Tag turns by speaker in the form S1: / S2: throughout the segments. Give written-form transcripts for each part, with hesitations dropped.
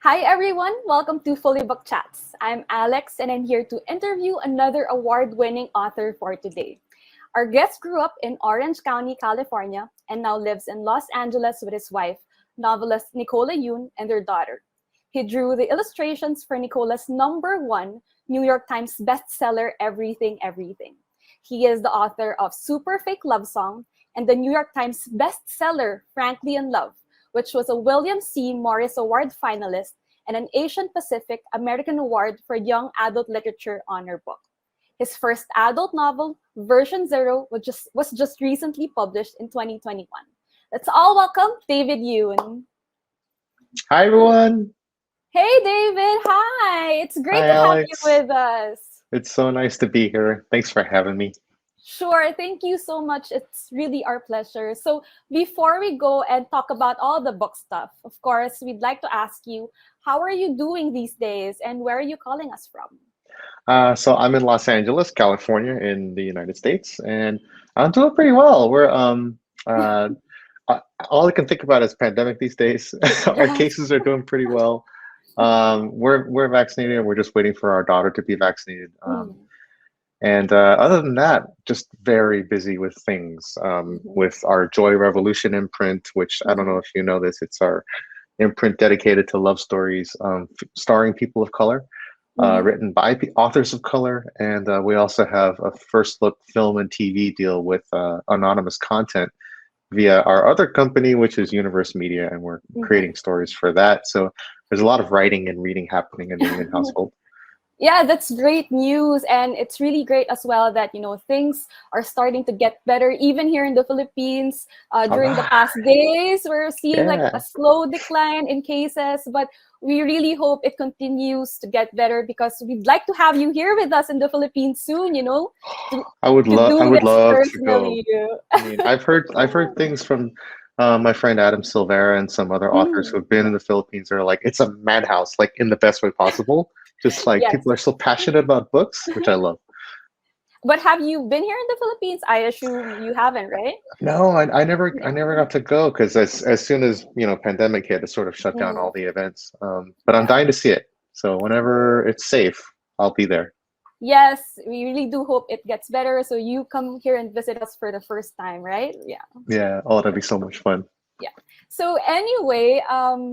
S1: Hi everyone, welcome to Fully Book Chats. I'm Alex and I'm here to interview another award-winning author for today. Our guest grew up in Orange County, California, and now lives in Los Angeles with his wife, novelist Nicola Yoon, and their daughter. He drew the illustrations for Nicola's number one New York Times bestseller, Everything, Everything. He is the author of Super Fake Love Song and the New York Times bestseller, Frankly in Love, which was a William C. Morris Award finalist and an Asian Pacific American Award for Young Adult Literature Honor Book. His first adult novel, Version Zero, was just recently published in 2021. Let's all welcome David Yoon.
S2: Hi, everyone.
S1: Hey, David. Hi. It's great
S2: Hi,
S1: to have you
S2: Alex.
S1: with us.
S2: It's so nice to be here. Thanks for having me.
S1: Sure. Thank you so much. It's really our pleasure. So, before we go and talk about all the book stuff, of course, we'd like to ask you, how are you doing these days and where are you calling us from?
S2: So I'm in Los Angeles, California, in the United States, and I'm doing pretty well. Uh, all I can think about is pandemic these days. Our
S1: Yes.
S2: cases are doing pretty well. We're vaccinated, and we're just waiting for our daughter to be vaccinated.
S1: Mm,
S2: And other than that, just very busy with things.
S1: mhm,
S2: With our Joy Revolution imprint, which I don't know
S1: mhm,
S2: if you know this, it's our imprint dedicated to love stories starring people of color,
S1: mhm.
S2: written by authors of color. And we also have a first look film and TV deal with anonymous content via our other company, which is Universe Media, and we're
S1: Mhm.
S2: creating stories for that. So there's a lot of writing and reading happening in the Yoon household.
S1: Yeah, that's great news. And it's really great as well that, things are starting to get better, even here in the Philippines.
S2: All
S1: During the
S2: right.
S1: past days, we're seeing like a
S2: Yeah.
S1: slow decline in cases, but we really hope it continues to get better because we'd like to have you here with us in the Philippines soon, to, to
S2: I
S1: do
S2: would
S1: this
S2: love to go.
S1: personally.
S2: I mean, I've heard things from my friend Adam Silvera and some other authors who
S1: Mm,
S2: have been in the Philippines. Are like, it's a madhouse, like in the best way possible. Just like
S1: yes.
S2: people are so passionate about books, which I love.
S1: But have you been here in the Philippines? I assume you haven't, right?
S2: No, I
S1: Yeah.
S2: never got to go because as soon as pandemic hit, it sort of shut down
S1: Mm,
S2: all the events. But I'm
S1: yeah.
S2: dying to see it. So whenever it's safe, I'll be there.
S1: Yes, we really do hope it gets better. So you come here and visit us for the first time, right? Yeah.
S2: Yeah. Oh, that'd be so much fun.
S1: Yeah. So anyway,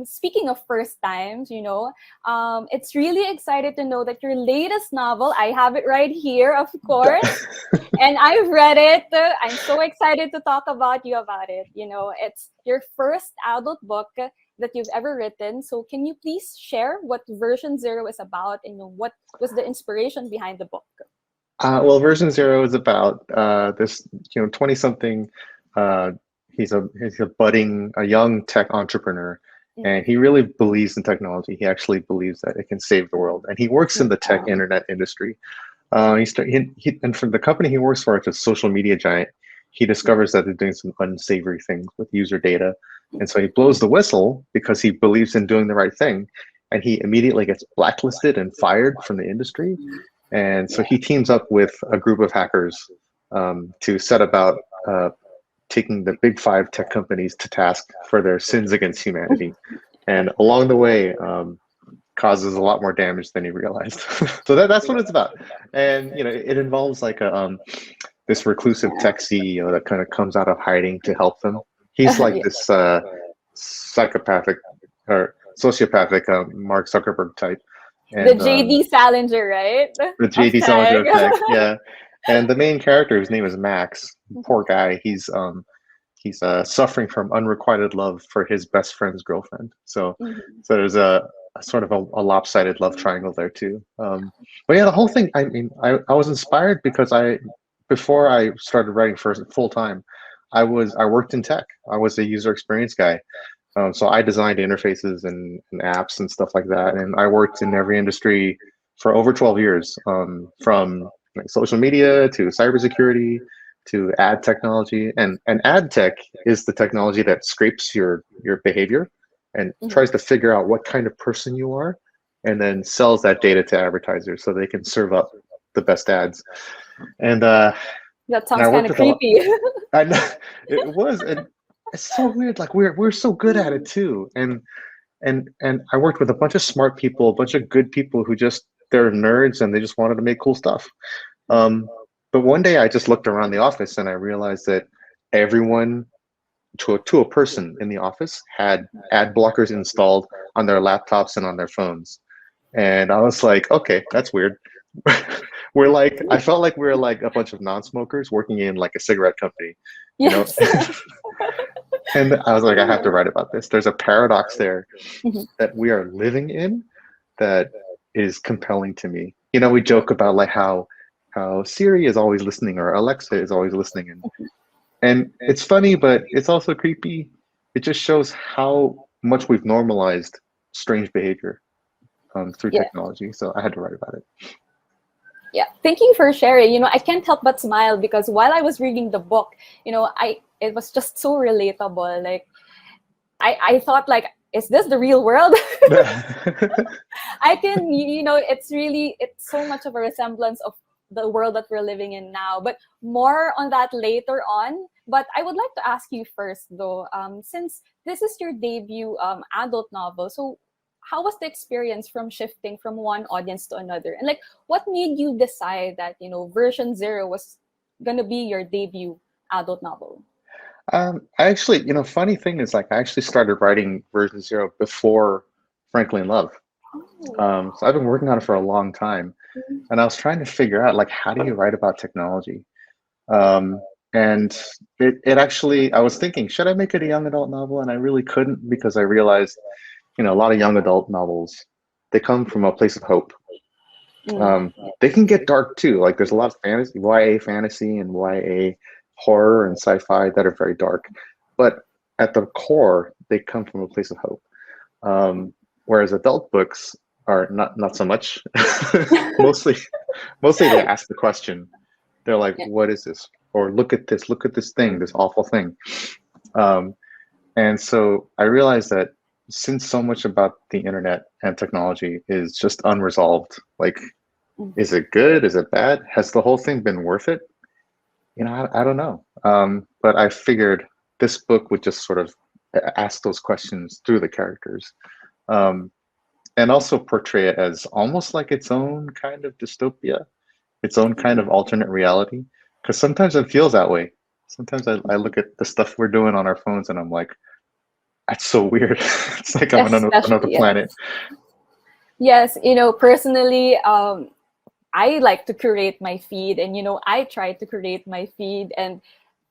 S1: speaking of first times, it's really excited to know that your latest novel, I have it right here, of course, and I've read it. I'm so excited to talk about you about it. It's your first adult book that you've ever written. So can you please share what Version Zero is about and what was the inspiration behind the book?
S2: Well, version zero is about this, 20 something. Uh, he's a young tech entrepreneur, and
S1: Mm,
S2: he really believes in technology. He actually believes that it can save the world, and he works in
S1: mm,
S2: the tech internet industry. And for the company he works for, it's a social media giant. He discovers that they're doing some unsavory things with user data, and so he blows the whistle because he believes in doing the right thing, and he immediately gets blacklisted and fired from the industry. And so
S1: yeah.
S2: he teams up with a group of hackers to set about taking the big five tech companies to task for their sins against humanity. And along the way, causes a lot more damage than he realized. So that's what it's about. And it involves like this reclusive tech CEO that kind of comes out of hiding to help them. He's like
S1: Yeah.
S2: this psychopathic or sociopathic Mark Zuckerberg type,
S1: The
S2: and
S1: JD Salinger, right?
S2: the
S1: Of
S2: JD Salinger
S1: tech.
S2: effect, yeah. And the main character, whose name is Max, poor guy, he's suffering from unrequited love for his best friend's girlfriend. So
S1: Mhm.
S2: there's a sort of a lopsided love triangle there too. But yeah, the whole thing. I mean, I was inspired because before I started writing first full time, I worked in tech. I was a user experience guy. So I designed interfaces and apps and stuff like that, and I worked in every industry for over 12 years, from like social media to cybersecurity to ad technology. And ad tech is the technology that scrapes your behavior and
S1: Mhm.
S2: tries to figure out what kind of person you are, and then sells that data to advertisers so they can serve up the best ads. And
S1: That
S2: and I
S1: sounds kind
S2: worked
S1: of
S2: with a lot.
S1: creepy.
S2: I know it was, and it's so weird. Like we're so good at it too, and And I worked with a bunch of smart people, a bunch of good people who just they're nerds and they just wanted to make cool stuff. Um, but one day I just looked around the office and I realized that everyone to a person in the office had ad blockers installed on their laptops and on their phones. And I was like, okay, that's weird. We're like, I felt like we were like a bunch of non-smokers working in like a cigarette company, you know?
S1: Yes.
S2: And I was like, I have to write about this. There's a paradox there
S1: Mhm.
S2: that we are living in that is compelling to me. You know, we joke about like how Siri is always listening or Alexa is always listening, and it's funny, but it's also creepy. It just shows how much we've normalized strange behavior through
S1: Yeah.
S2: technology. So I had to write about it.
S1: Yeah, thank you for sharing. I can't help but smile because while I was reading the book, I it was just so relatable. Like I thought like, is this the real world? I can, it's so much of a resemblance of the world that we're living in now. But more on that later on. But I would like to ask you first, though, since this is your debut adult novel, so how was the experience from shifting from one audience to another? And like, what made you decide that, version zero was going to be your debut adult novel?
S2: I actually, funny thing is like I actually started writing version zero before Frankly in Love.
S1: Oh.
S2: So I've been working on it for a long time, and I was trying to figure out like how do you write about technology? Um, and it actually, I was thinking, should I make it a young adult novel? And I really couldn't because I realized, a lot of young adult novels, they come from a place of hope.
S1: Mm.
S2: They can get dark too. Like there's a lot of fantasy, YA fantasy and YA horror and sci-fi that are very dark, but at the core, they come from a place of hope. Um, Whereas adult books are not so much. mostly, mostly they ask the question. They're like,
S1: Yeah.
S2: "What is this?" Or look at this thing, this awful thing. Um, and so I realized that since so much about the internet and technology is just unresolved, like,
S1: Mm.
S2: is it good? Is it bad? Has the whole thing been worth it? I don't know. But I figured this book would just sort of ask those questions through the characters. Um, and also portray it as almost like its own kind of dystopia, its own kind of alternate reality. Because sometimes it feels that way. Sometimes I look at the stuff we're doing on our phones and I'm like, that's so weird. It's like I'm on another
S1: Especially,
S2: planet.
S1: yes. Yes, personally, I like to curate my feed, and I try to curate my feed. And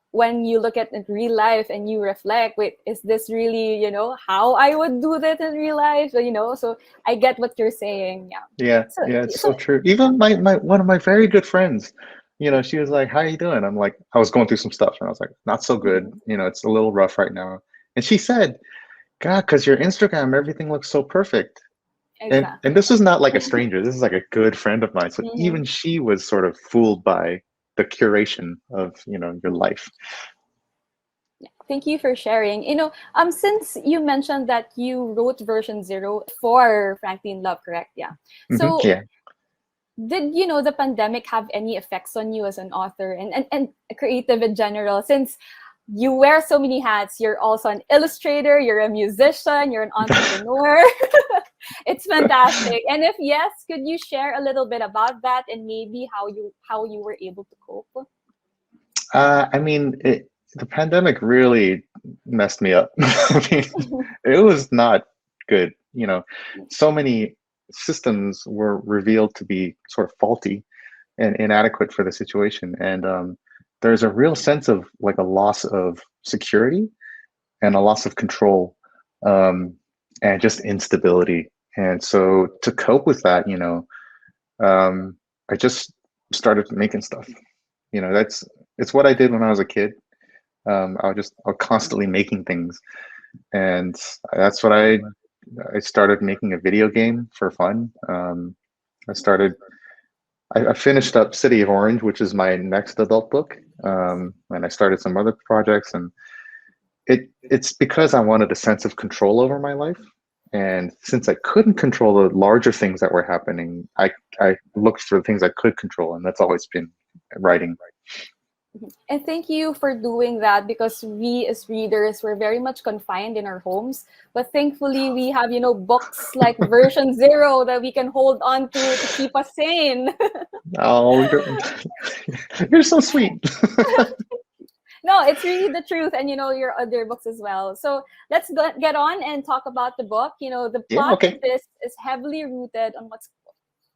S1: when you look at it in real life and you reflect, wait, is this really, how I would do that in real life? So I get what you're saying. Yeah.
S2: Yeah,
S1: So,
S2: yeah, it's so
S1: so
S2: true. Even my one of my very good friends, she was like, "How you doing?" I'm like, I was going through some stuff, and I was like, "Not so good.
S1: Mhm.
S2: It's a little rough right now." And she said, "God, because your Instagram, everything looks so perfect." And
S1: Exactly.
S2: this is not like a stranger. This is like a good friend of mine. So
S1: Hmm.
S2: even she was sort of fooled by the curation of, your life.
S1: Thank you for sharing. Since you mentioned that you wrote version zero for Franklin Love, correct? Yeah. So
S2: Yeah.
S1: did the pandemic have any effects on you as an author and creative in general, since you wear so many hats? You're also an illustrator, you're a musician, you're an entrepreneur. It's fantastic. And if yes, could you share a little bit about that and maybe how you were able to cope?
S2: I mean, the pandemic really messed me up. I mean, it was not good. So many systems were revealed to be sort of faulty and inadequate for the situation. And there's a real sense of like a loss of security and a loss of control, um, and just instability. And so to cope with that, I just started making stuff. That's it's what I did when I was a kid. I was constantly making things, and that's what I started making a video game for fun. I started. I finished up City of Orange, which is my next adult book, and I started some other projects. And it's because I wanted a sense of control over my life. And since I couldn't control the larger things that were happening, I looked for the things I could control, and that's always been writing.
S1: And thank you for doing that, because we as readers were very much confined in our homes. But thankfully, we have, books like version zero that we can hold on to keep us sane.
S2: Oh, you're so sweet.
S1: No, it's really the truth, and your other books as well. So let's get on and talk about the book. The
S2: Yeah,
S1: plot of
S2: okay.
S1: this is heavily rooted on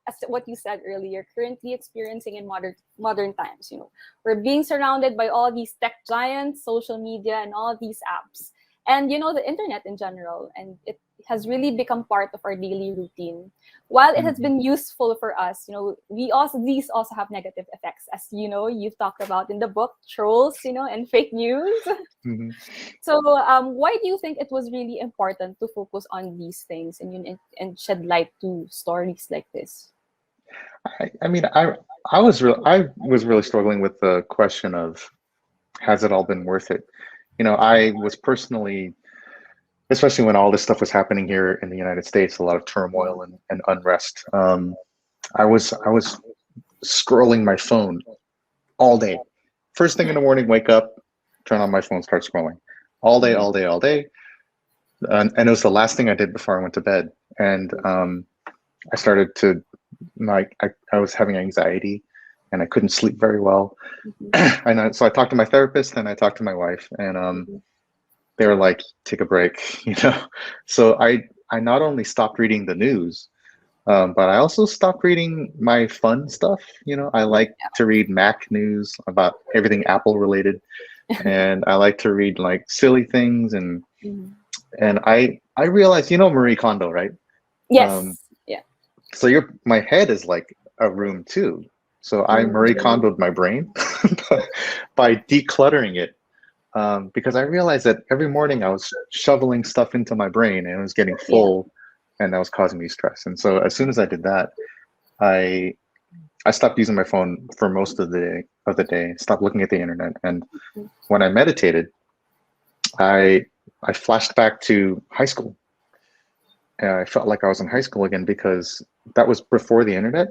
S1: as what you said earlier, currently experiencing in modern times. We're being surrounded by all these tech giants, social media, and all these apps, and the internet in general, and it has really become part of our daily routine. While it has
S2: Mhm,
S1: been useful for us, these also have negative effects, as you've talked about in the book, trolls, and fake news.
S2: mhm.
S1: So, why do you think it was really important to focus on these things and shed light to stories like this?
S2: I mean, I was really struggling with the question of has it all been worth it? I was personally, especially when all this stuff was happening here in the United States, a lot of turmoil and unrest. I was scrolling my phone all day. First thing in the morning, wake up, turn on my phone, start scrolling, all day, all day, all day. And it was the last thing I did before I went to bed. And I started to I was having anxiety, and I couldn't sleep very well.
S1: Mhm.
S2: So I talked to my therapist and I talked to my wife, and
S1: Mhm.
S2: they were like, "Take a break," you know. So I not only stopped reading the news, but I also stopped reading my fun stuff. I like to read Mac news about everything Apple related, and I like to read like silly things,
S1: Mhm.
S2: and I realized, Marie Kondo, right? Um,
S1: Yes. Yeah.
S2: so my head is like a room too. So I Marie
S1: Mm.
S2: Kondoed my brain by decluttering it, because I realized that every morning I was shoveling stuff into my brain and it was getting
S1: Yeah.
S2: full, and that was causing me stress. And so as soon as I did that, I I stopped using my phone for most of the day, stopped looking at the internet. And when I meditated, I I flashed back to high school. And I felt like I was in high school again because that was before the internet,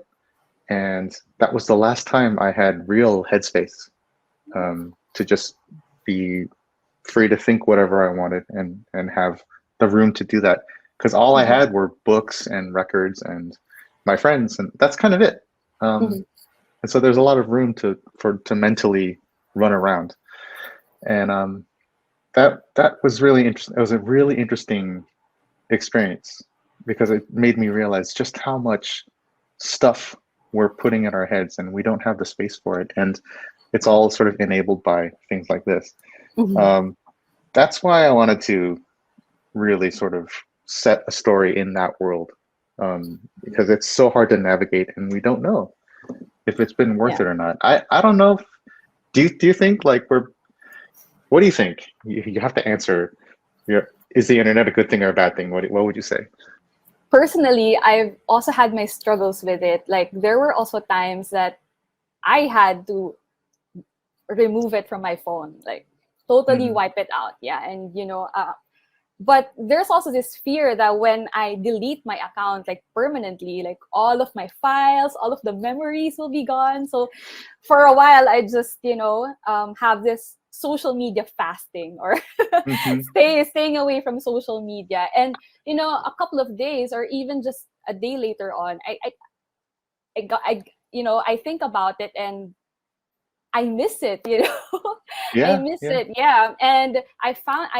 S2: and that was the last time I had real headspace, to just be free to think whatever I wanted and have the room to do that. Because all I
S1: Mhm.
S2: had were books and records and my friends, and that's kind of it. Um,
S1: Mhm.
S2: and so there's a lot of room to mentally run around, and that was really interesting. It was a really interesting experience because it made me realize just how much stuff we're putting in our heads and we don't have the space for it, and it's all sort of enabled by things like this.
S1: Mhm.
S2: um, that's why I wanted to really sort of set a story in that world, because it's so hard to navigate and we don't know if it's been worth
S1: Yeah.
S2: it or not. I don't know if, do you think like what do you think? You have to answer is the internet a good thing or a bad thing? What would you say?
S1: Personally, I've also had my struggles with it. Like, there were also times that I had to remove it from my phone, like totally
S2: Hmm.
S1: wipe it out. Yeah. And but there's also this fear that when I delete my account, like permanently, like all of my files, all of the memories will be gone. So for a while, I just have this social media fasting, or
S2: Hmm.
S1: staying away from social media. And a couple of days, or even just a day later on, I got I I think about it, and I miss it, I
S2: Yeah,
S1: miss
S2: yeah,
S1: it, yeah. And I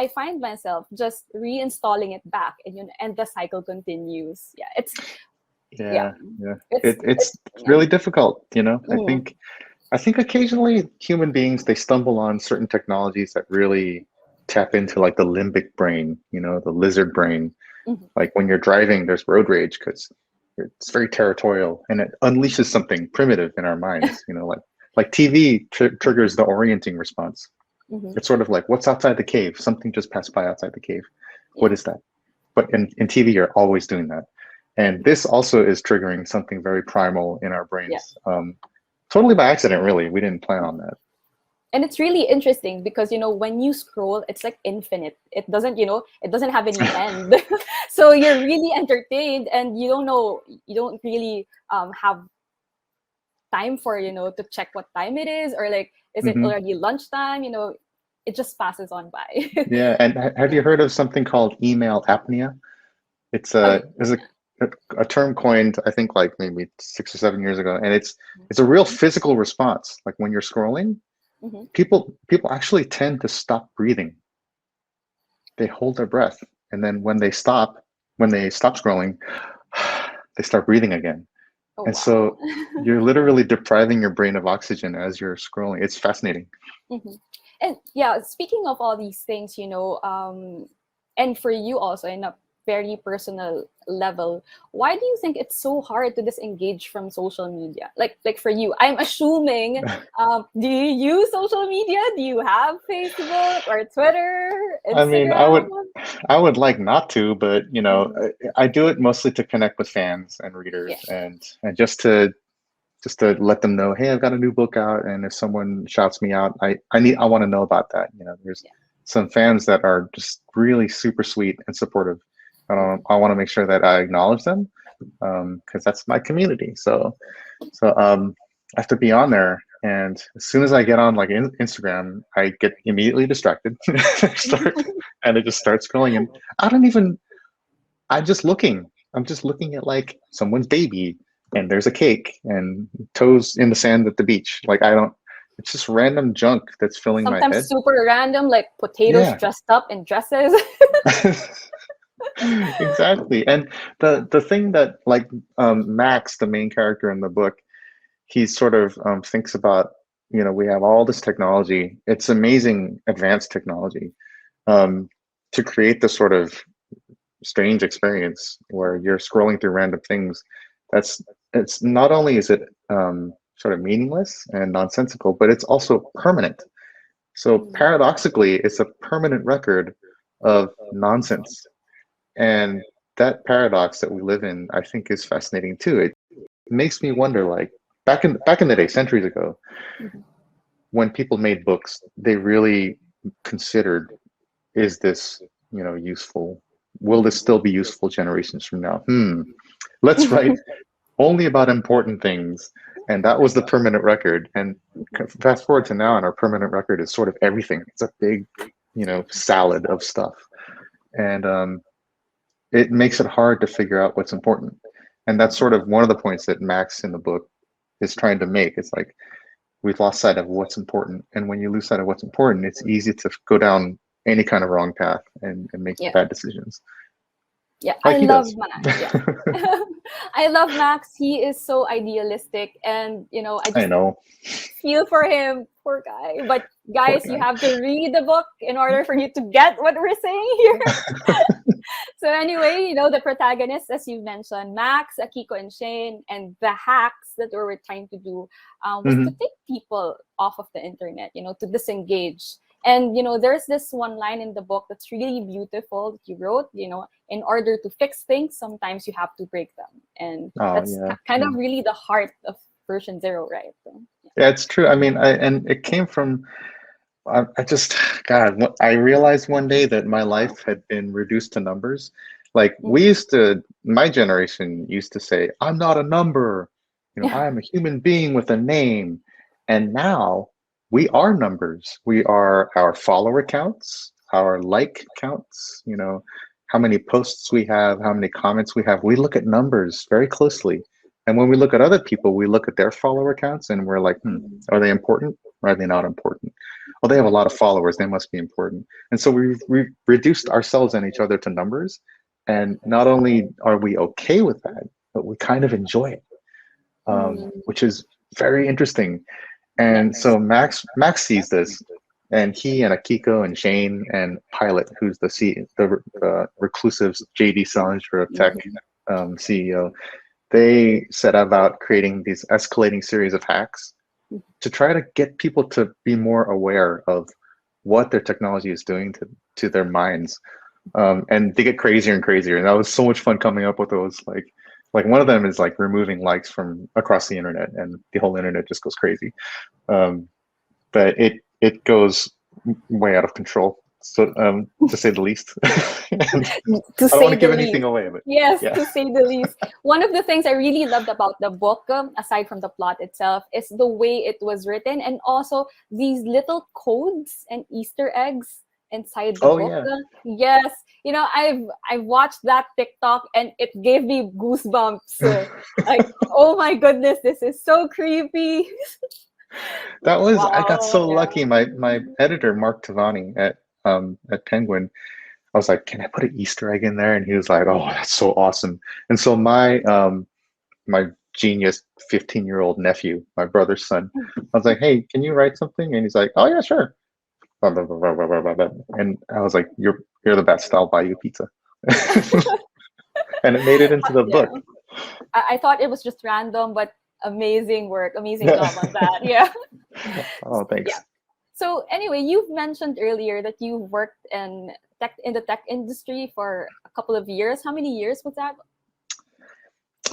S1: find myself just reinstalling it back, and and the cycle continues. Yeah, yeah,
S2: yeah, yeah.
S1: it's
S2: It's
S1: yeah.
S2: really difficult,
S1: Mm,
S2: I think occasionally human beings, they stumble on certain technologies that really tap into like the limbic brain, the lizard brain.
S1: mhm.
S2: Like when you're driving, there's road rage because it's very territorial and it unleashes something primitive in our minds. Like TV triggers the orienting response.
S1: Mhm.
S2: It's sort of like what's outside the cave. Something just passed by outside the cave. What
S1: Yeah,
S2: is that? But in TV, you're always doing that. And this also is triggering something very primal in our
S1: yeah.
S2: brains. Totally by accident, really. We didn't plan on that.
S1: And it's really interesting because when you scroll, it's like infinite. It doesn't have any end. So you're really entertained, and you don't really have time for to check what time it is, or like Is it
S2: Hmm.
S1: already lunchtime? It just passes on by.
S2: Yeah, and have you heard of something called email apnea? It's
S1: Oh,
S2: a term coined, I think, like maybe 6 or 7 years ago, and it's a real physical response. Like when you're scrolling,
S1: mhm.
S2: people actually tend to stop breathing. They hold their breath, and then when they stop scrolling, they start breathing again.
S1: Oh,
S2: And
S1: wow.
S2: so you're literally depriving your brain of oxygen as you're scrolling. It's fascinating.
S1: Mhm. And yeah, speaking of all these things, and for you also in a very personal level, why do you think it's so hard to disengage from social media? Like for you, I'm assuming, do you use social media? Do you have Facebook or Twitter,
S2: I mean,
S1: Instagram?
S2: I would like not to, but
S1: Mhm.
S2: I do it mostly to connect with fans and
S1: Yeah.
S2: readers, and just to let them know, hey, I've got a new book out, and if someone shouts me out, I want to know about that. There's
S1: Yeah.
S2: some fans that are just really super sweet and supportive.
S1: Mhm.
S2: I want to make sure that I acknowledge them, because that's my community. So I have to be on there, and as soon as I get on like Instagram, I get immediately distracted, start, and it just starts scrolling, and I don't even. I'm just looking. I'm just looking at like someone's baby, and there's a cake and toes in the sand at the beach. Like I don't. It's just random junk that's filling my
S1: Sometimes
S2: head.
S1: super random, like potatoes
S2: Yeah,
S1: dressed up in dresses.
S2: exactly. And the thing that like Max, the main character in the book, he sort of thinks about. We have all this technology. It's amazing, advanced technology, um, to create this sort of strange experience where you're scrolling through random things. That's it's not only is it sort of meaningless and nonsensical, but it's also permanent. So
S1: Mm.
S2: paradoxically, it's a permanent record of nonsense. And that paradox that we live in, I think, is fascinating too. It makes me wonder, like back in the day, centuries ago,
S1: Mhm.
S2: when people made books, they really considered, is this, useful? Will this still be useful generations from now? Let's write only about important things. And that was the permanent record. And fast forward to now, and our permanent record is sort of everything. It's a big, salad of stuff. And it makes it hard to figure out what's important. And that's sort of one of the points that Max in the book is trying to make. It's like we've lost sight of what's important. And when you lose sight of what's important, it's easy to go down any kind of wrong path and make
S1: Yeah.
S2: bad decisions,
S1: Yeah,
S2: like
S1: I
S2: he
S1: love
S2: does.
S1: Max. Yeah. I love Max. He is so idealistic, and I
S2: I
S1: just
S2: know.
S1: feel for him. Poor guy. But
S2: Poor
S1: guys, you
S2: guy.
S1: have to read the book in order for you to get what we're saying here. So anyway, the protagonists, as you mentioned, Max, Akiko, and Shane, and the hacks that we were trying to do was to
S2: Hmm.
S1: take people off of the internet, to disengage. And there's this one line in the book that's really beautiful that you wrote. In order to fix things, sometimes you have to break them, and
S2: Oh
S1: that's
S2: yeah.
S1: kind of
S2: Mm.
S1: really the heart of version zero, right? So,
S2: Yeah, it's true. I mean, and it came from I just, God, I realized one day that my life had been reduced to numbers. Like
S1: mhm.
S2: my generation used to say, I'm not a number,
S1: Yeah.
S2: I am a human being with a name. And now we are numbers. We are our follower counts, our like counts, how many posts we have, how many comments we have. We look at numbers very closely. And when we look at other people, we look at their follower counts and we're like,
S1: Mhm.
S2: are they important or are they not important? Well, they have a lot of followers. They must be important. And so we've reduced ourselves and each other to numbers. And not only are we okay with that, but we kind of enjoy it,
S1: Mhm.
S2: which is very interesting. And
S1: Yes.
S2: so Max sees this, and he and Akiko and Shane and Pilot, who's the reclusive JD Salinger of tech
S1: Mhm.
S2: CEO, they set about creating these escalating series of hacks to try to get people to be more aware of what their technology is doing to their minds, and they get crazier and crazier. And that was so much fun coming up with those. Like one of them is like removing likes from across the internet, and the whole internet just goes crazy. Um, but it goes way out of control. to say the least. And
S1: To
S2: I don't want
S1: say
S2: to
S1: the
S2: give anything
S1: least.
S2: away, but
S1: Yes,
S2: yeah.
S1: to say the least. One of the things I really loved about the book, aside from the plot itself, is the way it was written, and also these little codes and Easter eggs inside the
S2: Oh
S1: book.
S2: yeah.
S1: Yes, I've watched that TikTok and it gave me goosebumps. Like, oh my goodness, this is so creepy.
S2: I got
S1: Wow.
S2: so
S1: Yeah.
S2: lucky. My editor, Mark Tavani at Penguin, I was like, can I put an Easter egg in there? And he was like, oh, that's so awesome. And so my genius 15-year-old nephew, my brother's son, I was like, hey, can you write something? And he's like, oh yeah, sure. Blah, blah, blah, blah, blah, blah, blah. And I was like, you're the best. I'll buy you pizza. And it made it into the
S1: Yeah.
S2: book.
S1: I thought it was just random, but amazing work, amazing job on that. Yeah.
S2: Oh,
S1: Yeah.
S2: thanks.
S1: So anyway, you've mentioned earlier that you worked in the tech industry for a couple of years. How many years was that?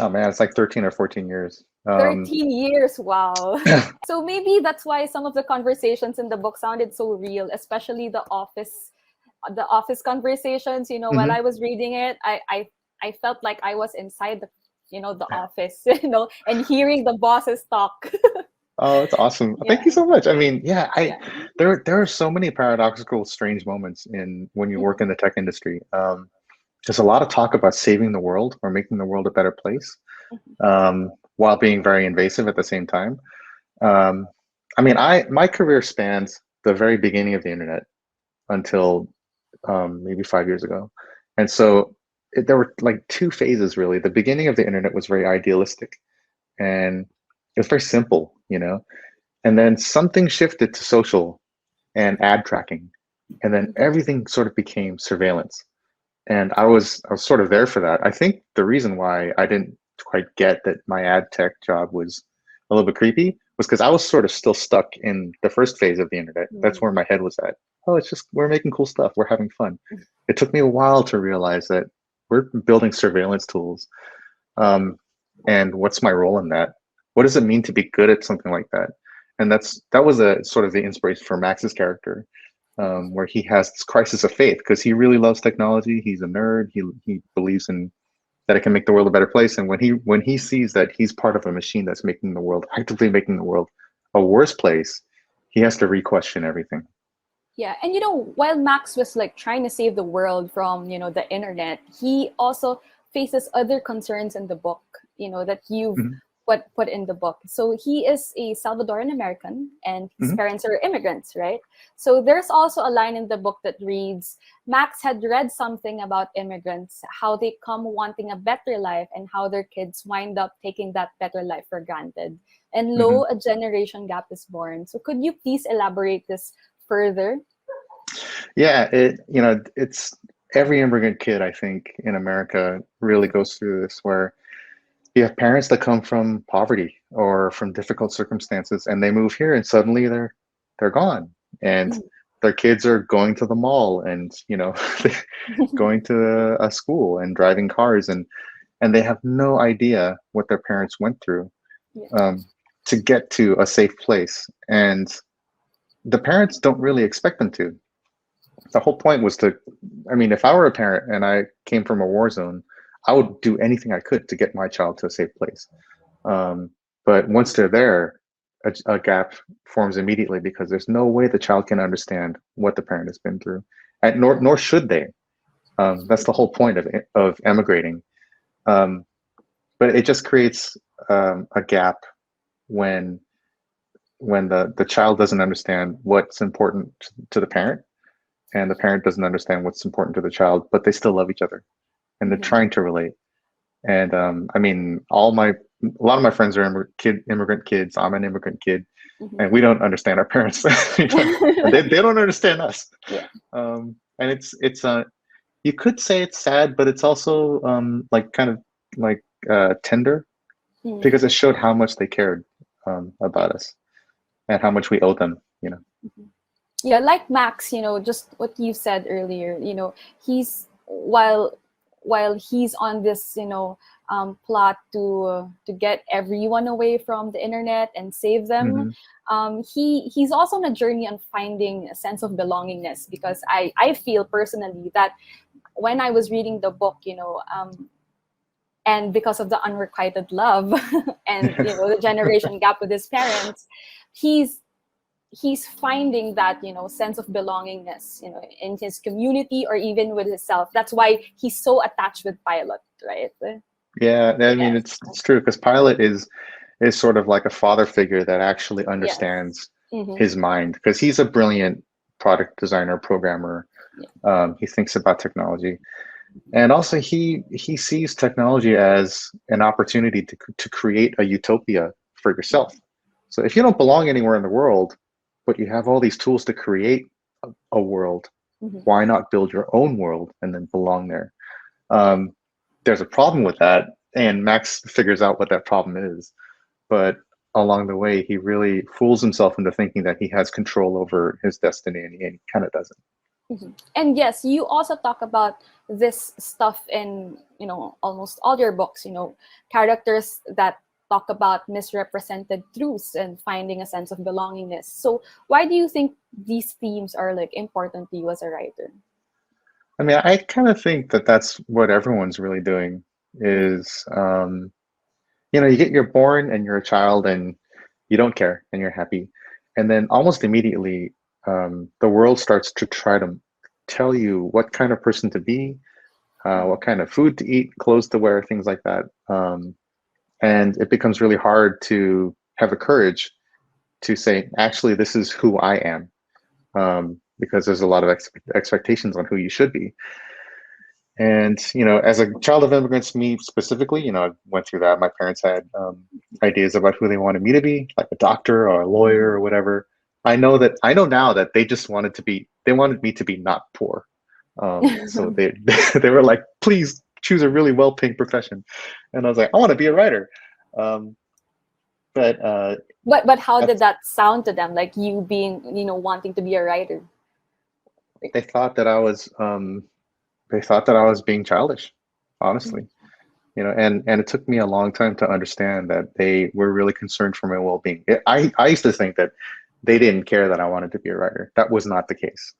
S2: Oh man, it's like 13 or 14 years.
S1: 13 years. Wow. So maybe that's why some of the conversations in the book sounded so real, especially the office conversations. While
S2: Mhm.
S1: I was reading it, I felt like I was inside the office, and hearing the bosses talk.
S2: Oh, that's awesome.
S1: Yeah.
S2: Thank you so much. I mean, yeah,
S1: Yeah.
S2: there are so many paradoxical, strange moments in when you work in
S1: Mhm.
S2: the tech industry. There's a lot of talk about saving the world or making the world a better place, while being very invasive at the same time. Um, I mean, I my career spans the very beginning of the internet until maybe 5 years ago, and so there were like two phases really. The beginning of the internet was very idealistic and it was very simple, and then something shifted to social and ad tracking, and then
S1: Mhm.
S2: everything sort of became surveillance. And I was sort of there for that. I think the reason why I didn't quite get that my ad tech job was a little bit creepy was because I was sort of still stuck in the first phase of the internet. That's where
S1: Mhm.
S2: my head was at. Oh, it's just we're making cool stuff. We're having fun. It took me a while to realize that we're building surveillance tools. Um, and what's my role in that? What does it mean to be good at something like that? And that was a sort of the inspiration for Max's character, where he has this crisis of faith because he really loves technology. He's a nerd. He believes in that it can make the world a better place. And when he sees that he's part of a machine that's making the world actively making the world a worse place, he has to re-question everything.
S1: Yeah, and while Max was like trying to save the world from, the internet, he also faces other concerns in the book, that you've
S2: Mhm,
S1: put in the book. So he is a Salvadoran American and his
S2: mhm.
S1: parents are immigrants, right? So there's also a line in the book that reads, Max had read something about immigrants, how they come wanting a better life and how their kids wind up taking that better life for granted. And lo,
S2: Mhm.
S1: a generation gap is born. So could you please elaborate this further?
S2: Yeah, it's every immigrant kid, I think, in America really goes through this where you have parents that come from poverty or from difficult circumstances and they move here and suddenly they're gone. And their kids are going to the mall and, going to a school and driving cars and they have no idea what their parents went through
S1: Yeah.
S2: um, to get to a safe place. And the parents don't really expect them to. The whole point was I mean, if I were a parent and I came from a war zone, I would do anything I could to get my child to a safe place. Um, but once they're there, a gap forms immediately because there's no way the child can understand what the parent has been through, and nor should they. That's the whole point of emigrating. Um, but it just creates a gap when the child doesn't understand what's important to the parent and the parent doesn't understand what's important to the child, but they still love each other and they're
S1: Mhm.
S2: trying to relate. And I mean, a lot of my friends are immigrant kids. I'm an immigrant kid,
S1: Mhm.
S2: and we don't understand our parents, and they don't understand us.
S1: Yeah.
S2: And it's you could say it's sad, but it's also like kind of like tender
S1: Mm.
S2: because it showed how much they cared
S1: Yeah.
S2: about us and how much we owe them.
S1: Mhm. Yeah, like Max, just what you said earlier, he's while while he's on this, plot to get everyone away from the internet and save them,
S2: Hmm.
S1: he's also on a journey on finding a sense of belongingness, because I feel personally that when I was reading the book, and because of the unrequited love and the generation gap with his parents, he's he's finding that sense of belongingness in his community or even with himself. That's why he's so attached with Pilot, right?
S2: Yeah, I mean
S1: Yes.
S2: it's true because Pilot is sort of like a father figure that actually
S1: Yes.
S2: understands
S1: Mm-hmm.
S2: his mind because he's a brilliant product designer, programmer.
S1: Yeah.
S2: He thinks about technology, and also he sees technology as an opportunity to create a utopia for yourself. So if you don't belong anywhere in the world, but you have all these tools to create a world,
S1: Mm-hmm.
S2: why not build your own world and then belong there? Um, there's a problem with that, and Max figures out what that problem is. But along the way, he really fools himself into thinking that he has control over his destiny, and he kind of doesn't.
S1: Mm-hmm. And yes, you also talk about this stuff in almost all your books. Characters that talk about misrepresented truths and finding a sense of belongingness. So why do you think these themes are like important to you as a writer?
S2: I mean, I kind of think that that's what everyone's really doing
S1: Mm-hmm.
S2: is, you're born and you're a child and you don't care and you're happy. And then almost immediately, the world starts to try to tell you what kind of person to be, what kind of food to eat, clothes to wear, things like that. And it becomes really hard to have the courage to say, actually, this is who I am, because there's a lot of expectations on who you should be. And as a child of immigrants, me specifically, I went through that. My parents had ideas about who they wanted me to be, like a doctor or a lawyer or whatever. I know now that they just they wanted me to be not poor. So they they were like, please choose a really well-paying profession, and I was like, I want to be a writer. Um, but
S1: But how did
S2: that's,
S1: that sound to them? Like you being, wanting to be a writer?
S2: they thought that I was being childish, honestly. And it took me a long time to understand that they were really concerned for my well-being. I used to think that they didn't care that I wanted to be a writer. That was not the case.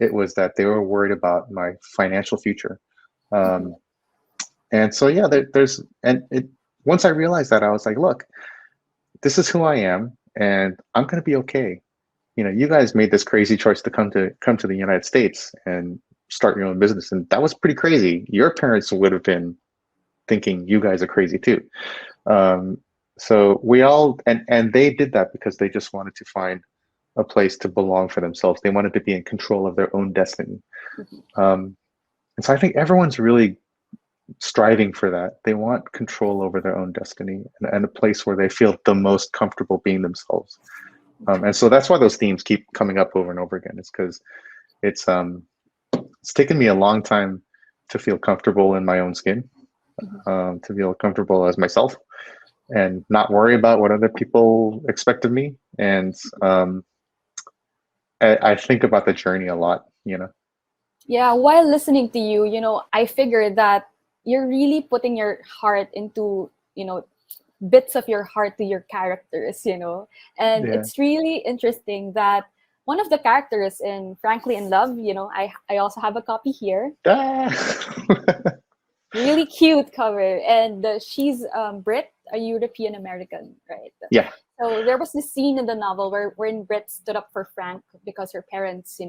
S2: It was that they were worried about my financial future.
S1: Mhm.
S2: Um, and so, yeah, there's, and it, once I realized that, I was like, look, this is who I am, and I'm going to be okay. You guys made this crazy choice to come to the United States and start your own business, and that was pretty crazy. Your parents would have been thinking you guys are crazy too. Um, so we all and they did that because they just wanted to find a place to belong for themselves. They wanted to be in control of their own destiny.
S1: Mhm.
S2: And so I think everyone's really striving for that. They want control over their own destiny and a place where they feel the most comfortable being themselves. And so that's why those themes keep coming up over and over again. It's because it's um, it's taken me a long time to feel comfortable in my own skin,
S1: Mhm.
S2: to feel comfortable as myself, and not worry about what other people expect of me. And I think about the journey a lot.
S1: Yeah, while listening to you, I figured that you're really putting your heart into, bits of your heart to your characters, And
S2: Yeah.
S1: it's really interesting that one of the characters in Frankly in Love, I also have a copy here.
S2: Ah.
S1: Really cute cover. And she's Brit, a European American, right?
S2: Yeah.
S1: So there was this scene in the novel wherein Brit stood up for Frank because her parents,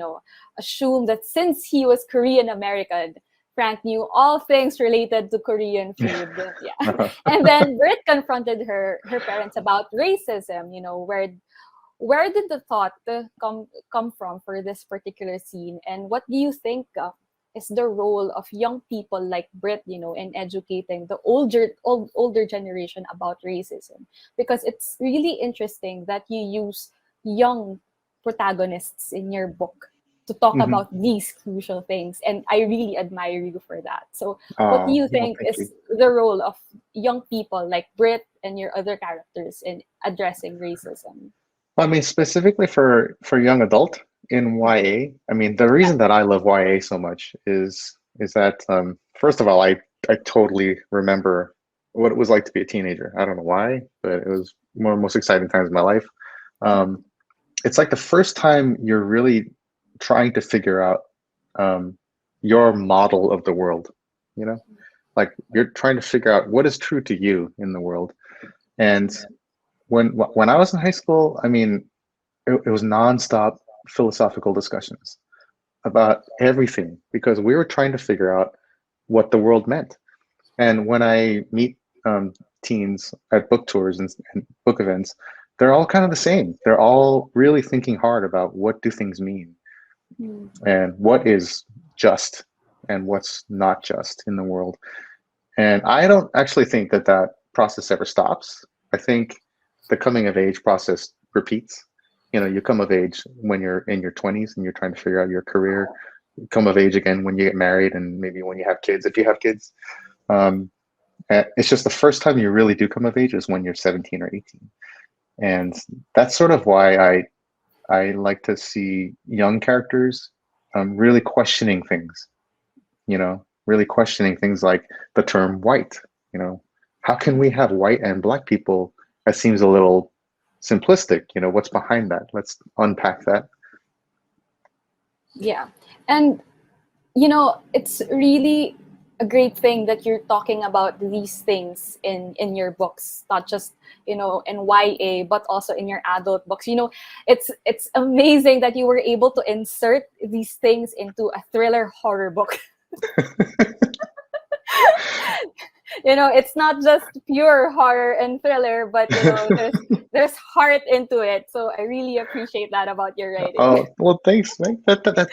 S1: assumed that since he was Korean American, Frank knew all things related to Korean food. Yeah. And then Brit confronted her parents about racism, where did the thought come from for this particular scene, and what do you think is the role of young people like Brit, in educating the older generation about racism? Because it's really interesting that you use young protagonists in your book to talk
S2: Hmm.
S1: about these crucial things, and I really admire you for that. So what do
S2: Oh,
S1: you
S2: well,
S1: think
S2: thank you.
S1: is the role of young people like Brit and your other characters in addressing racism?
S2: Well, I mean, specifically for young adult in YA. I mean, the
S1: Yeah.
S2: reason that I love YA so much is is that first of all, I totally remember what it was like to be a teenager. I don't know why, but it was one of the most exciting times of my life. Um, it's like the first time you're really trying to figure out um, your model of the world. You know, like you're trying to figure out what is true to you in the world. And when I was in high school, I mean, it was nonstop philosophical discussions about everything because we were trying to figure out what the world meant. And when I meet teens at book tours and book events, they're all kind of the same. They're all really thinking hard about what do things mean
S1: Mm.
S2: and what is just and what's not just in the world. And I don't actually think that that process ever stops. I think the coming of age process repeats. You know, you come of age when you're in your 20s and you're trying to figure out your career. You come of age again when you get married and maybe when you have kids, if you have kids. Um, it's just the first time you really do come of age is when you're 17 or 18. And that's sort of why I like to see young characters really questioning things, really questioning things like the term white. You know, how can we have white and black people? That seems a little simplistic. You know, what's behind that? Let's unpack that.
S1: Yeah. And it's really a great thing that you're talking about these things in your books, not just in YA, but also in your adult books. It's amazing that you were able to insert these things into a thriller horror book. It's not just pure horror and thriller, but there's heart into it. So I really appreciate that about your writing.
S2: Oh, well, thanks, man.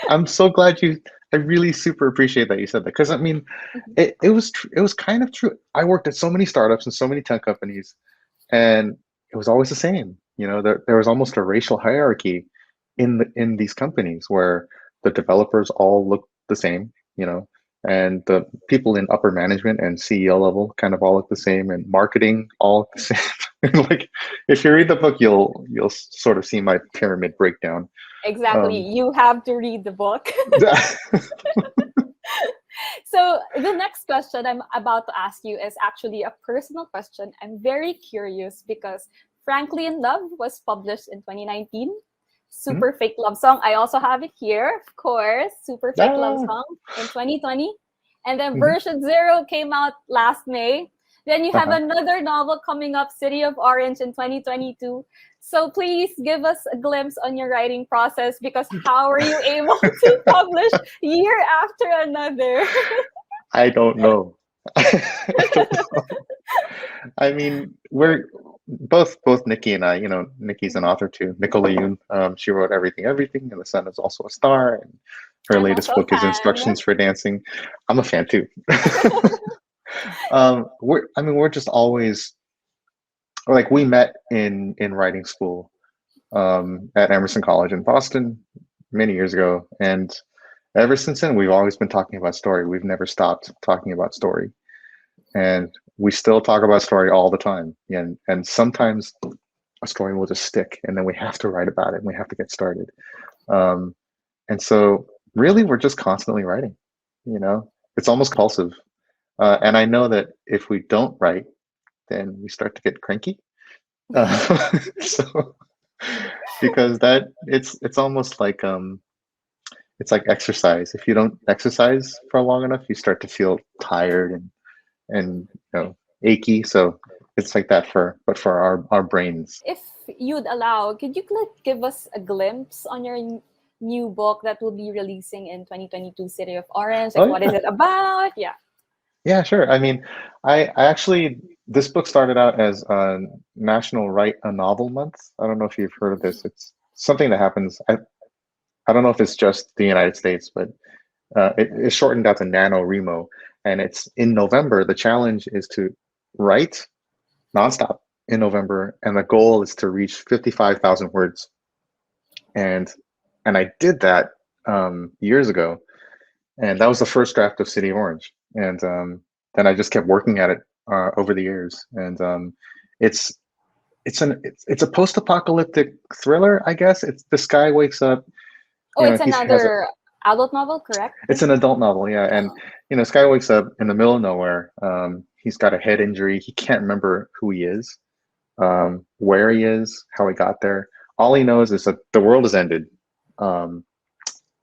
S2: I'm so glad you. I really super appreciate that you said that because I mean, it was kind of true. I worked at so many startups and so many tech companies, and it was always the same. You know, there was almost a racial hierarchy in these companies where the developers all look the same. You know, and the people in upper management and CEO level kind of all look the same, and marketing all look the same. Like, if you read the book, you'll sort of see my pyramid breakdown.
S1: Exactly.
S2: Um,
S1: You have to read the book. So the next question I'm about to ask you is actually a personal question. I'm very curious because Frankly in Love was published in 2019.
S2: mhm.
S1: Super Fake Love Song. I also have it here, of course. Super Fake Love
S2: Ah,
S1: Song in 2020. And then
S2: mhm.
S1: version 0 came out last May. Then you have
S2: Uh-huh.
S1: another novel coming up, City of Orange in 2022. So please give us a glimpse on your writing process because how are you able to publish year after another?
S2: I don't know. I don't know. I mean, we're both Nikki and I. You know, Nikki's an author too. Nicola Yoon. She wrote Everything, Everything, and the Sun is also a star. And her
S1: I'm
S2: latest
S1: also a
S2: book is
S1: fan.
S2: Instructions for Dancing. I'm a fan too. I mean, we're just always like we met in writing school at Emerson College in Boston many years ago, and ever since then we've always been talking about story. We've never stopped talking about story, and we still talk about story all the time. And sometimes a story will just stick, and then we have to write about it, and we have to get started. Um, and so, really, we're just constantly writing. You know, it's almost compulsive. And I know that if we don't write, then we start to get cranky. So because that it's almost like it's like exercise. If you don't exercise for long enough, you start to feel tired and achy. So it's like that for our brains.
S1: If you'd allow, could you give us a glimpse on your new book that will be releasing in 2022, City of Orange?
S2: Oh
S1: Like, what is
S2: yeah,
S1: it about? Yeah.
S2: yeah, sure. I mean, I actually this book started out as National Write a Novel Month. I don't know if you've heard of this. It's something that happens. I don't know if it's just the United States, but it's shortened out to NaNoWriMo, and it's in November. The challenge is to write nonstop in November, and the goal is to reach 55,000 words. And I did that years ago, and that was the first draft of City Orange. And then I just kept working at it over the years, and it's it's a post-apocalyptic thriller, I guess. It's the sky wakes up.
S1: Oh, it's
S2: He has a
S1: another Adult novel, correct?
S2: It's an adult novel, yeah. And
S1: Uh,
S2: this guy wakes up in the middle of nowhere. He's got a head injury. He can't remember who he is, where he is, how he got there. All he knows is that the world has ended, um,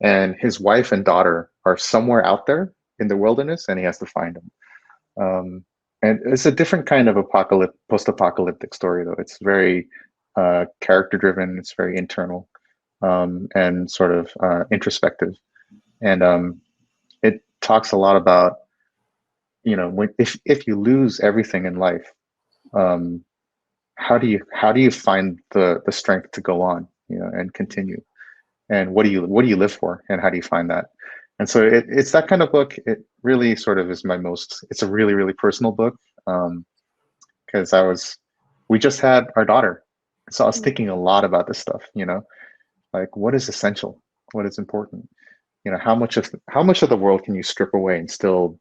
S2: and his wife and daughter are somewhere out there in the wilderness, and he has to find them. And it's a different kind of post-apocalyptic story, though. It's very character-driven. It's very internal, and sort of introspective. And it talks a lot about if you lose everything in life, um, how do you find the strength to go on, and continue, and what do you live for, and how do you find that? And so it's that kind of book. It really sort of is my most. It's a really really personal book, because we just had our daughter, so I was
S1: mm,
S2: thinking a lot about this stuff. Like what is essential, what is important. How much of the world can you strip away and still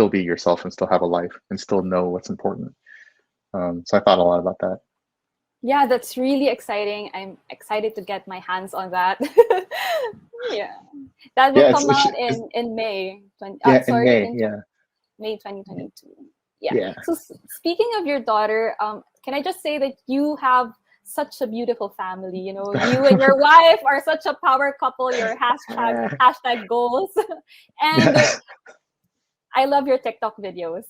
S2: be yourself and still have a life and still know what's important. So I thought a lot about that.
S1: yeah, that's really exciting. I'm excited to get my hands on that. Yeah, that will
S2: Yeah,
S1: come out in May.
S2: yeah, in
S1: Sorry,
S2: May. Yeah,
S1: May 2022. Yeah.
S2: yeah.
S1: So speaking of your daughter, can I just say that you have such a beautiful family? You know, you and your wife are such a power couple. Your hashtag goals, and I love your TikTok videos.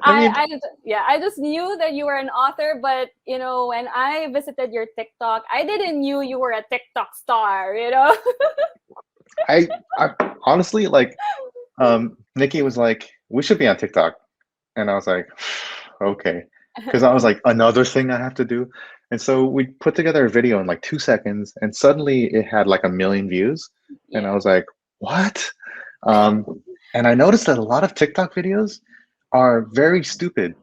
S2: I mean,
S1: I just knew that you were an author, but when I visited your TikTok, I didn't knew you were a TikTok star.
S2: I honestly, like, Nikki was like, we should be on TikTok, and I was like, okay, because I was like, another thing I have to do. And so we put together a video in like 2 seconds, and suddenly it had like 1 million views, and I
S1: Yeah,
S2: was like, what? Um, and I noticed that a lot of TikTok videos are very stupid,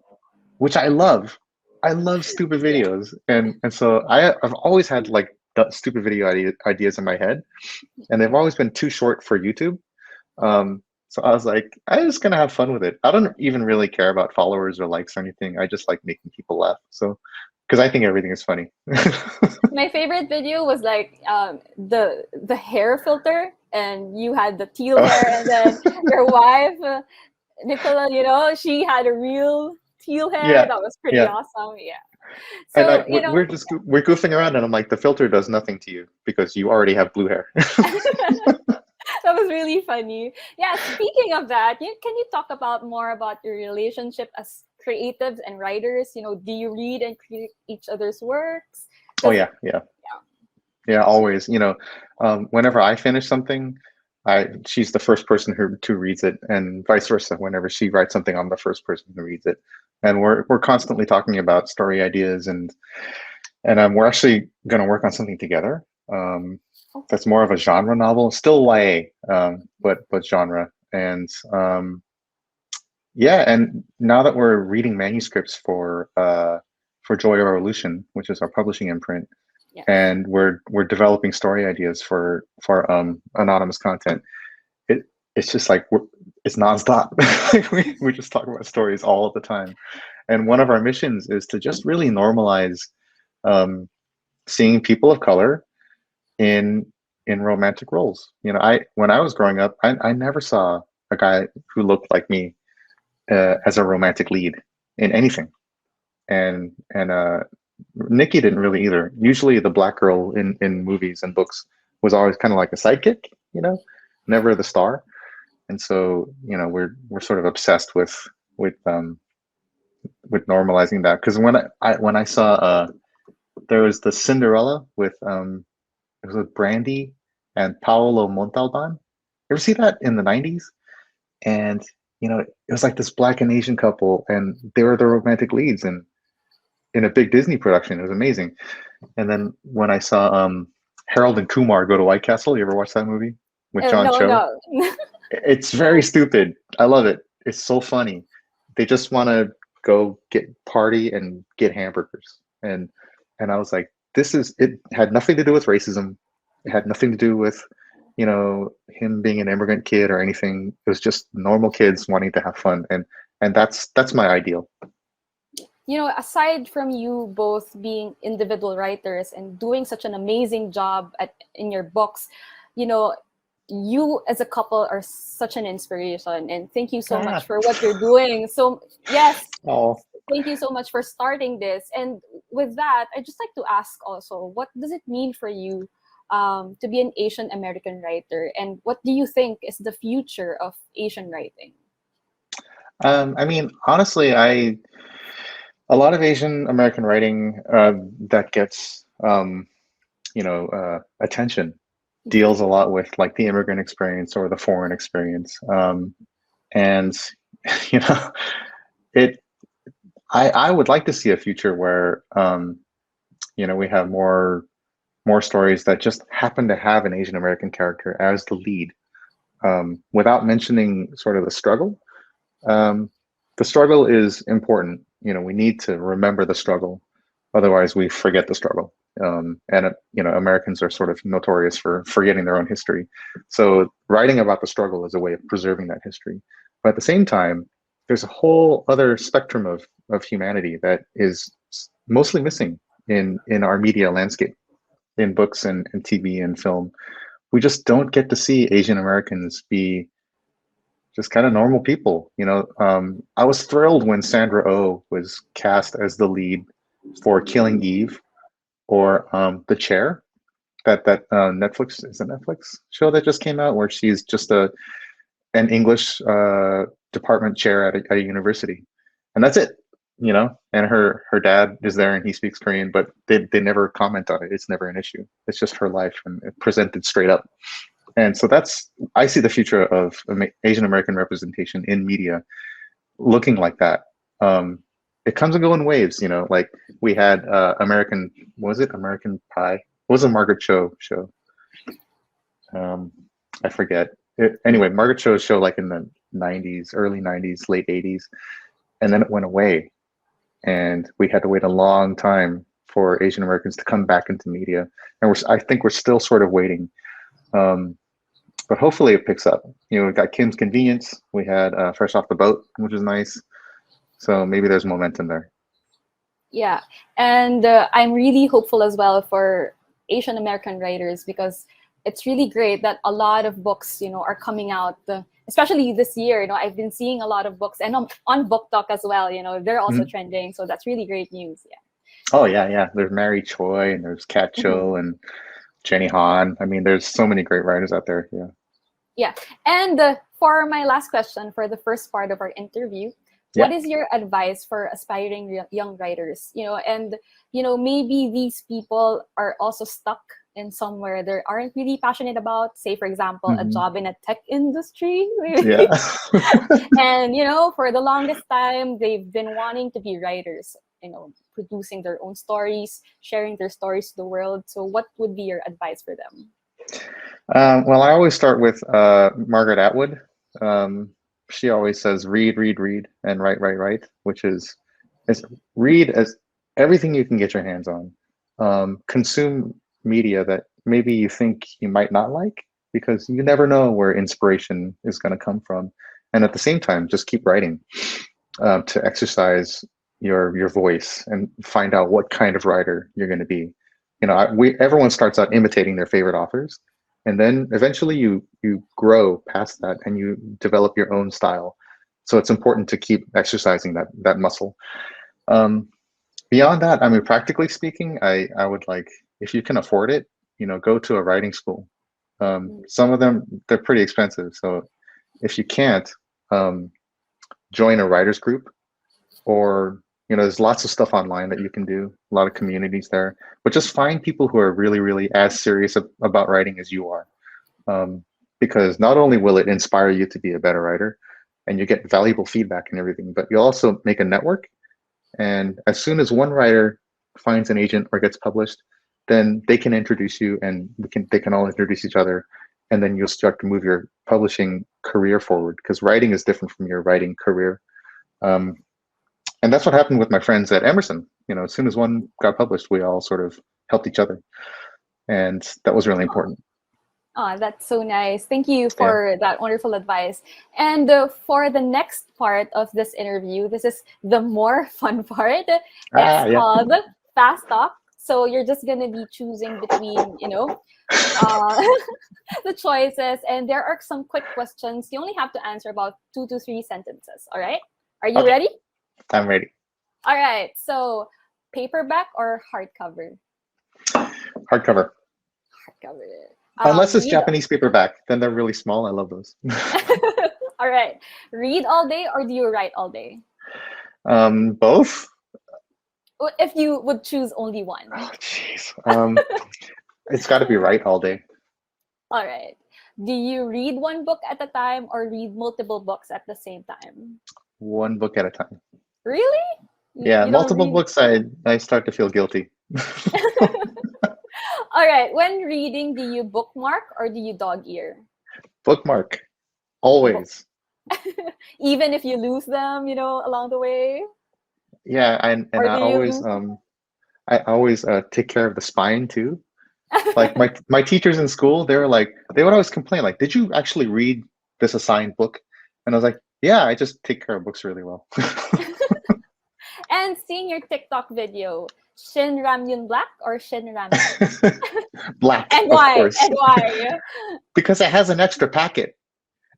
S2: which I love. I love stupid
S1: yeah,
S2: videos, and so I've always had like stupid video ideas in my head, and they've always been too short for YouTube. So I was like, I'm just gonna have fun with it. I don't even really care about followers or likes or anything. I just like making people laugh. So, because I think everything is funny.
S1: my favorite video was like the hair filter, and you had the teal hair, and then your wife, Nicola, she had a real teal hair.
S2: Yeah,
S1: That was pretty
S2: yeah.
S1: awesome. Yeah.
S2: And
S1: So
S2: we're goofing around, and I'm like, the filter does nothing to you because you already have blue hair.
S1: that was really funny. Yeah, speaking of that, can you talk about more about your relationship as creatives and writers? Do you read and create each other's works?
S2: Oh
S1: Because
S2: yeah, yeah. Yeah, always. Whenever I finish something, she's the first person who reads it, and vice versa. Whenever she writes something, I'm the first person who reads it, and we're constantly talking about story ideas, and we're actually going to work on something together. That's more of a genre novel, still YA, but genre, and yeah. And now that we're reading manuscripts for Joy Revolution, which is our publishing imprint,
S1: yeah,
S2: and we're developing story ideas for anonymous content. It's just like it's nonstop. we just talk about stories all of the time, and one of our missions is to just really normalize um, seeing people of color in romantic roles. I when I was growing up, I never saw a guy who looked like me as a romantic lead in anything, and Nikki didn't really either. Usually, the black girl in movies and books was always kind of like a sidekick, never the star. And so, we're sort of obsessed with normalizing that. Because when I saw there was the Cinderella with it was with Brandy and Paolo Montalban. You ever see that in the '90s? And it was like this black and Asian couple, and they were the romantic leads, and in a big Disney production. It was amazing. And then when I saw Harold and Kumar go to White Castle, you ever watch that movie with John
S1: no,
S2: Cho?
S1: no.
S2: It's very stupid. I love it. It's so funny. They just want to go get party and get hamburgers. And I was like, it had nothing to do with racism. It had nothing to do with, him being an immigrant kid or anything. It was just normal kids wanting to have fun. And that's my ideal.
S1: aside from you both being individual writers and doing such an amazing job in your books, you know, you as a couple are such an inspiration. And thank you so much
S2: Ah.
S1: for what you're doing. So, yes,
S2: Oh,
S1: thank you so much for starting this. And with that, I'd just like to ask also, what does it mean for you to be an Asian American writer? And what do you think is the future of Asian writing?
S2: I mean, honestly, a lot of Asian American writing that gets attention deals a lot with like the immigrant experience or the foreign experience, and you know, it. I would like to see a future where we have more stories that just happen to have an Asian American character as the lead, without mentioning sort of the struggle. Um, the struggle is important. We need to remember the struggle, otherwise we forget the struggle. And Americans are sort of notorious for forgetting their own history. So writing about the struggle is a way of preserving that history. But at the same time, there's a whole other spectrum of humanity that is mostly missing in our media landscape, in books and TV and film. We just don't get to see Asian Americans be just kind of normal people. I was thrilled when Sandra Oh was cast as the lead for Killing Eve, or The Chair, that Netflix, is a Netflix show that just came out, where she's just an English department chair at a university, and that's it. And her dad is there and he speaks Korean, but they never comment on it. It's never an issue. It's just her life and presented straight up. And so I see the future of Asian American representation in media looking like that. It comes and go in waves, like we had American, was it American Pie? What was a Margaret Cho show? Um, I forget. Anyway, Margaret Cho's show like in the 90s, early 90s, late 80s, and then it went away. And we had to wait a long time for Asian Americans to come back into media. And I think we're still sort of waiting. But hopefully it picks up. We've got Kim's Convenience. We had Fresh Off the Boat, which is nice. So maybe there's momentum there.
S1: Yeah, and I'm really hopeful as well for Asian American writers, because it's really great that a lot of books, are coming out, especially this year. I've been seeing a lot of books, and on Book Talk as well. They're also
S2: Mhm.
S1: trending, so that's really great news. Yeah.
S2: Oh yeah, yeah. There's Mary Choi and there's Kat
S1: Mhm.
S2: Cho and Jenny Han. I mean, there's so many great writers out there. Yeah.
S1: Yeah. And for my last question for the first part of our interview, what
S2: Yeah.
S1: is your advice for aspiring young writers? And maybe these people are also stuck in somewhere they aren't really passionate about, say for example, a
S2: Hmm.
S1: job in a tech industry.
S2: Yeah.
S1: And for the longest time they've been wanting to be writers, producing their own stories, sharing their stories to the world. So what would be your advice for them?
S2: Well, I always start with Margaret Atwood. Um, she always says, "Read, read, read, and write, write, write," which is read as everything you can get your hands on. Consume media that maybe you think you might not like, because you never know where inspiration is going to come from. And at the same time, just keep writing to exercise your voice and find out what kind of writer you're going to be. Everyone starts out imitating their favorite authors, and then eventually you grow past that and you develop your own style. So it's important to keep exercising that muscle. Um, Beyond that, I mean, practically speaking, I would like, if you can afford it, go to a writing school. Some of them, they're pretty expensive, so if you can't, um, join a writers group, or there's lots of stuff online that you can do, a lot of communities there, but just find people who are really, really as serious about writing as you are. um, because not only will it inspire you to be a better writer and you get valuable feedback and everything, but you'll also make a network. And as soon as one writer finds an agent or gets published, then they can introduce you, and they can all introduce each other, and then you'll start to move your publishing career forward, because writing is different from your writing career. um, and that's what happened with my friends at Emerson. As soon as one got published, we all sort of helped each other, and that was really important.
S1: Oh, that's so nice. Thank you
S2: Yeah.
S1: for that wonderful advice. And for the next part of this interview, this is the more fun part. It's
S2: Ah, yeah.
S1: called Fast Talk. So you're just gonna be choosing between, uh, the choices, and there are some quick questions. You only have to answer about 2 to 3 sentences. All right? Are you
S2: Okay,
S1: ready?
S2: I'm ready.
S1: All right. So, paperback or hardcover?
S2: Hardcover.
S1: Hardcover.
S2: Unless it's
S1: Read.
S2: Japanese paperback, then they're really small. I love those.
S1: All right. Read all day or do you write all day?
S2: Both.
S1: If you would choose only one.
S2: Oh, jeez. It's got to be right all day.
S1: All right. Do you read one book at a time or read multiple books at the same time?
S2: One book at a time.
S1: Really?
S2: Yeah,
S1: You don't
S2: multiple
S1: read?
S2: books. I start to feel guilty.
S1: All right. When reading, do you bookmark or do you dog ear?
S2: Bookmark
S1: Book.
S2: always.
S1: Even if you lose them, along the way?
S2: Yeah, and
S1: Or do you lose?
S2: I always take care of the spine too. Like my teachers in school, they would always complain like, "Did you actually read this assigned book?" And I was like, "Yeah, I just take care of books really well."
S1: And seeing your TikTok video, Shin Ramyun Black or Shin Ramyun?
S2: Black,
S1: And
S2: of
S1: why?
S2: course,
S1: And why?
S2: because it has an extra packet.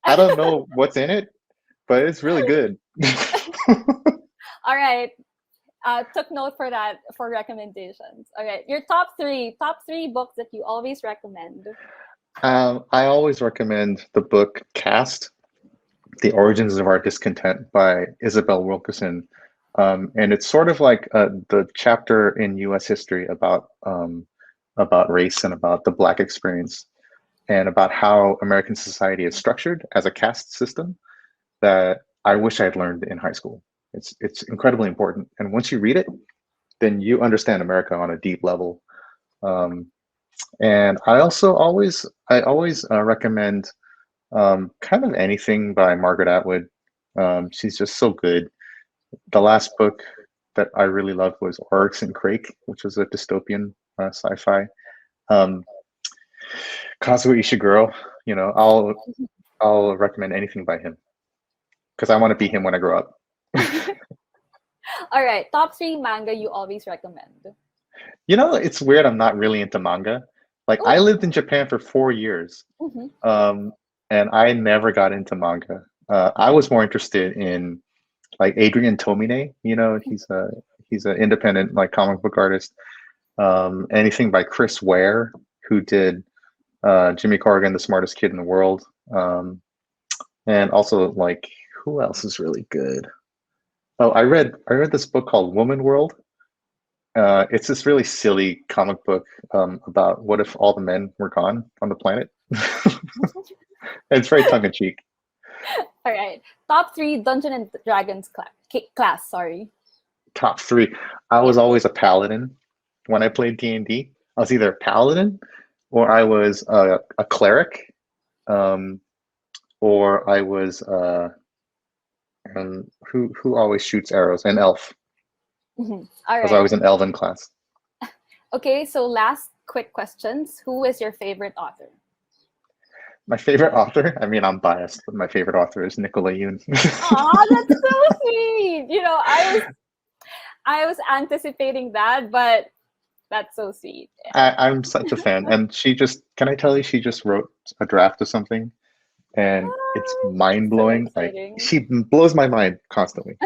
S2: I don't know what's in it, but it's really good.
S1: All right. Took note for that for recommendations. All right. Your top three books that you always recommend.
S2: I always recommend the book Caste, The Origins of Our Discontent by Isabel Wilkerson. And it's sort of like the chapter in US history about race and about the Black experience and about how American society is structured as a caste system that I wish I had learned in high school. It's incredibly important. And once you read it, then you understand America on a deep level. Um, and I always recommend kind of anything by Margaret Atwood. She's just so good. The last book that I really loved was Oryx and Crake, which was a dystopian sci-fi. Um, Kazuo Ishiguro, I'll recommend anything by him because I want to be him when I grow up.
S1: All right. Top 3 manga you always recommend.
S2: It's weird. I'm not really into manga. Like I
S1: Oh.
S2: lived in Japan for 4 years,
S1: Mm-hmm.
S2: um, and I never got into manga. I was more interested in like Adrian Tomine. He's an independent like comic book artist. Anything by Chris Ware, who did Jimmy Corrigan, the smartest kid in the world, and also like who else is really good? Oh, I read this book called Woman World. It's this really silly comic book about what if all the men were gone on the planet. It's very tongue in cheek.
S1: All right. Top 3 Dungeon and Dragons class. Sorry.
S2: Top three. I
S1: Yeah.
S2: was always a paladin when I played D&D. I was either a paladin or I was a cleric, um, or I was who always shoots arrows, an elf.
S1: Mhm. All
S2: I was
S1: right.
S2: always an elven class.
S1: Okay. So last quick questions. Who is your favorite author?
S2: My favorite author, I mean, I'm biased, but my favorite author is Nicola Yoon.
S1: Oh, that's so sweet. I was anticipating that, but that's so sweet.
S2: I'm such a fan. And can I tell you, she just wrote a draft of something and it's
S1: Ah,
S2: mind
S1: so
S2: blowing. Like,
S1: exciting.
S2: she blows my mind constantly.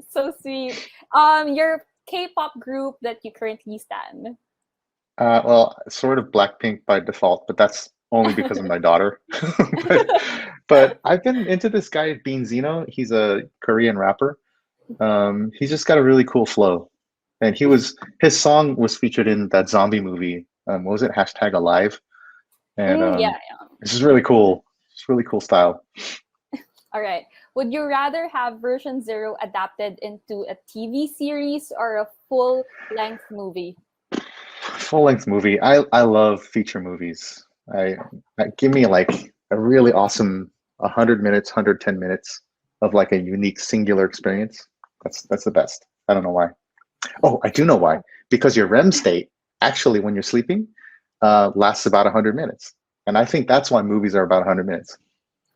S1: So sweet. Your K-pop group that you currently stan.
S2: Well, sort of Blackpink by default, but that's only because of my daughter. but, but I've been into this guy, Bean Zeno. He's a Korean rapper. He's just got a really cool flow. And his song was featured in that zombie movie. What was it? Hashtag Alive. And
S1: Yeah.
S2: this is really cool. It's really cool style.
S1: All right. Would you rather have version 0 adapted into a TV series or a full-length movie?
S2: Full length movie. I love feature movies. Give me like a really awesome 100 minutes, 110 minutes of like a unique singular experience. That's the best. I don't know why. Oh, I do know why. Because your REM state actually when you're sleeping lasts about 100 minutes. And I think that's why movies are about 100 minutes.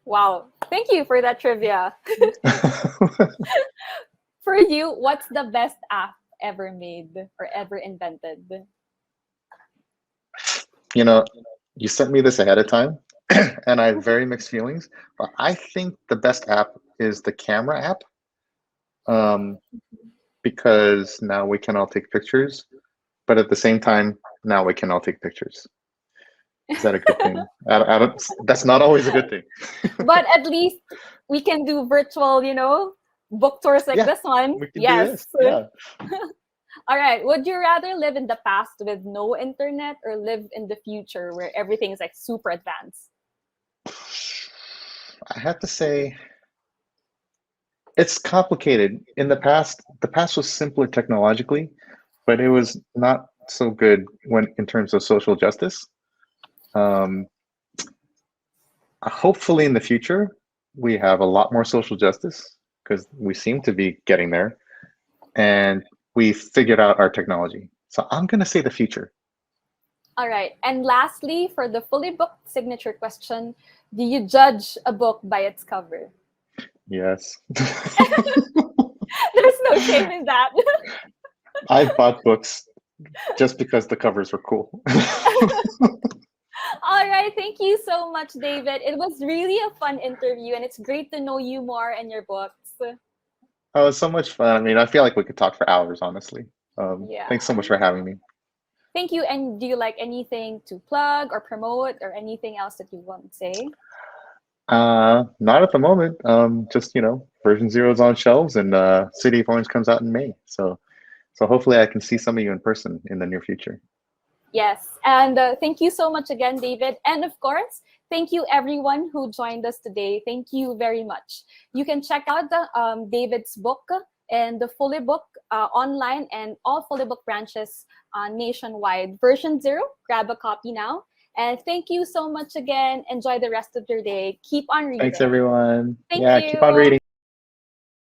S1: Wow. Thank you for that trivia. For you, what's the best app ever made or ever invented?
S2: You know, you sent me this ahead of time, and I have very mixed feelings. But I think the best app is the camera app, um, because now we can all take pictures, but at the same time, now we can all take pictures. Is that a good thing? That's not always a good thing.
S1: But at least we can do virtual, book tours like
S2: Yeah,
S1: this one.
S2: we can do
S1: Yes.
S2: this. Yeah.
S1: All right. Would you rather live in the past with no internet or live in the future where everything is like super advanced?
S2: I have to say, it's complicated. In the past was simpler technologically, but it was not so good when in terms of social justice. Um, Hopefully, in the future, we have a lot more social justice because we seem to be getting there, and we figured out our technology. So I'm going to say the future.
S1: All right. And lastly, for the fully booked signature question, do you judge a book by its cover?
S2: Yes.
S1: There's no shame in that.
S2: I've bought books just because the covers were cool.
S1: All right. Thank you so much, David. It was really a fun interview, and it's great to know you more and your books.
S2: Oh, it's so much fun. I mean, I feel like we could talk for hours, honestly.
S1: Yeah.
S2: Thanks so much for having me.
S1: Thank you. And do you like anything to plug or promote or anything else that you want to say?
S2: Not at the moment. Just version zero is on shelves, and City of Orange comes out in May. So hopefully I can see some of you in person in the near future.
S1: Yes. And thank you so much again, David. And of course, thank you everyone who joined us today. Thank you very much. You can check out David's book and the Fully Book online and all Fully Book branches nationwide. Version zero, grab a copy now. And thank you so much again. Enjoy the rest of your day. Keep on
S2: Thanks,
S1: reading.
S2: everyone.
S1: Thank
S2: Yeah, keep on
S1: you.
S2: reading.